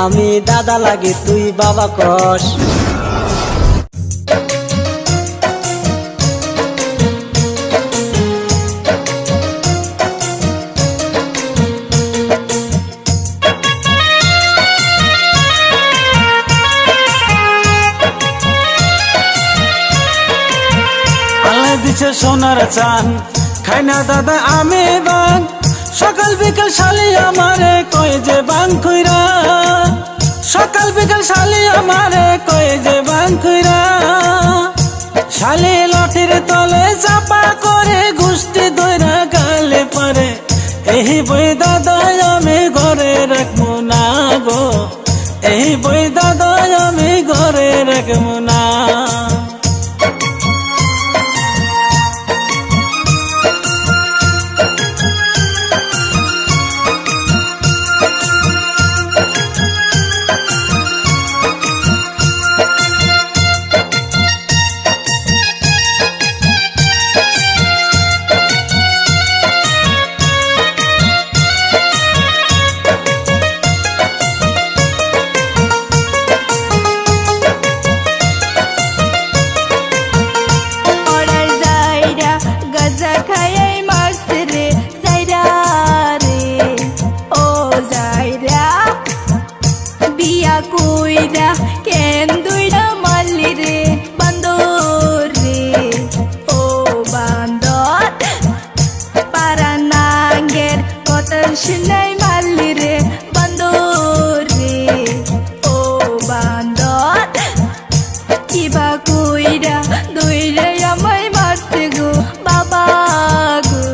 আমি দাদা লাগি তুই বাবা কস। আল্লাহ দিছে সোনার চান খাই না দাদা আমি বাং, সকাল বিকাল শালি আমারে কয় যে বাং কইরা, সকাল বিকাল শালি আমারে কয় যে বাং কইরা। শালি লঠির তলে চাপা করে গুষ্টি দইরা গালে পারে, এই বই দাদা আমি ঘরে রাখবো না গো, এই বই দাদা আমি ঘরে রাখবো না। কইরা কেন দুইরা মারলি রে বান্দর রে, ও বান্দর পারা নাঙ্গের কথা শুনাই মারলি রে বান্দর রে, ও বান্দর কিবা কইরা দুইরা আমায় মারতে গো বাবা গো,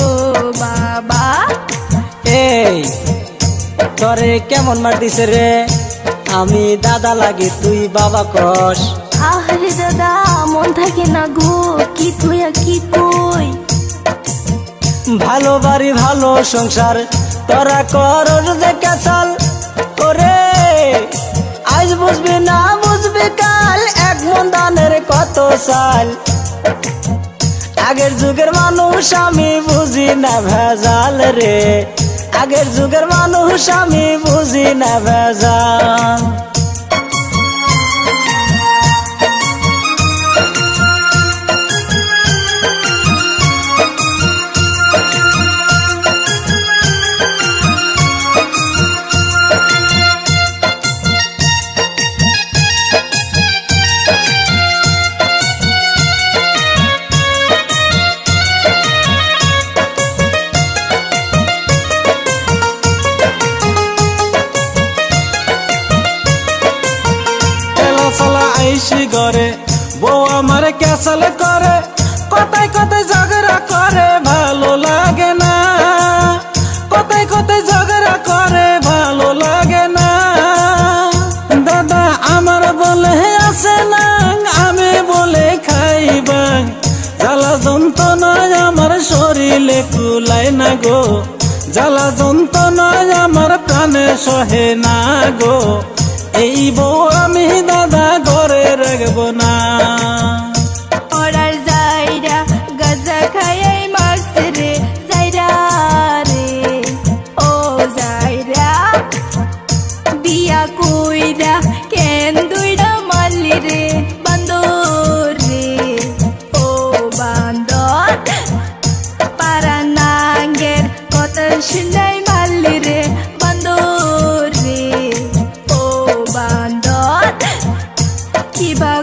ও বাবা। এই তোরে কেমন মার দিছে রে, আমি দাদা লাগি তুই বাবা কস। আরে দাদা মন থাকে না গো, কি তুই কি কই। ভালো বাড়ি ভালো সংসার তোরা কর যে কেসাল করে, আজ বুঝবি না বুঝবি কাল, এক মন দানের কত সাল। আগের যুগের মানুষ আমি বুঝি না ভেজাল রে, আগের যুগের মানুষ আমি বুঝি না ভেজাল। আইসি ঘরে বউ আমার ক্যাসাল করে, কথায় কথায় ঝগড়া করে ভালো লাগে না, কথায় কথায় ঝগড়া করে ভালো লাগে না। দাদা আমার বলে আছে না, আমি বলে খাইবা, জ্বালা যন্ত্রণায় আমার শরীরে কুলায় না গো, জ্বালা যন্ত্রণায় আমার প্রাণে সহে না গো, এই বউ আমি দাদা ঘরে রাখবো না। ওরার যাইরা গাজা খাইয়াই মারছে রে যাইরা রে, ও যাইরা বিয়া কইরা কেন দুইরা মারলি রে বান্দর রে, ও বান্দর পারা নাঙ্গের কথা শুনাই মারলি রে বান্দর রে, ও বান্দর কিবা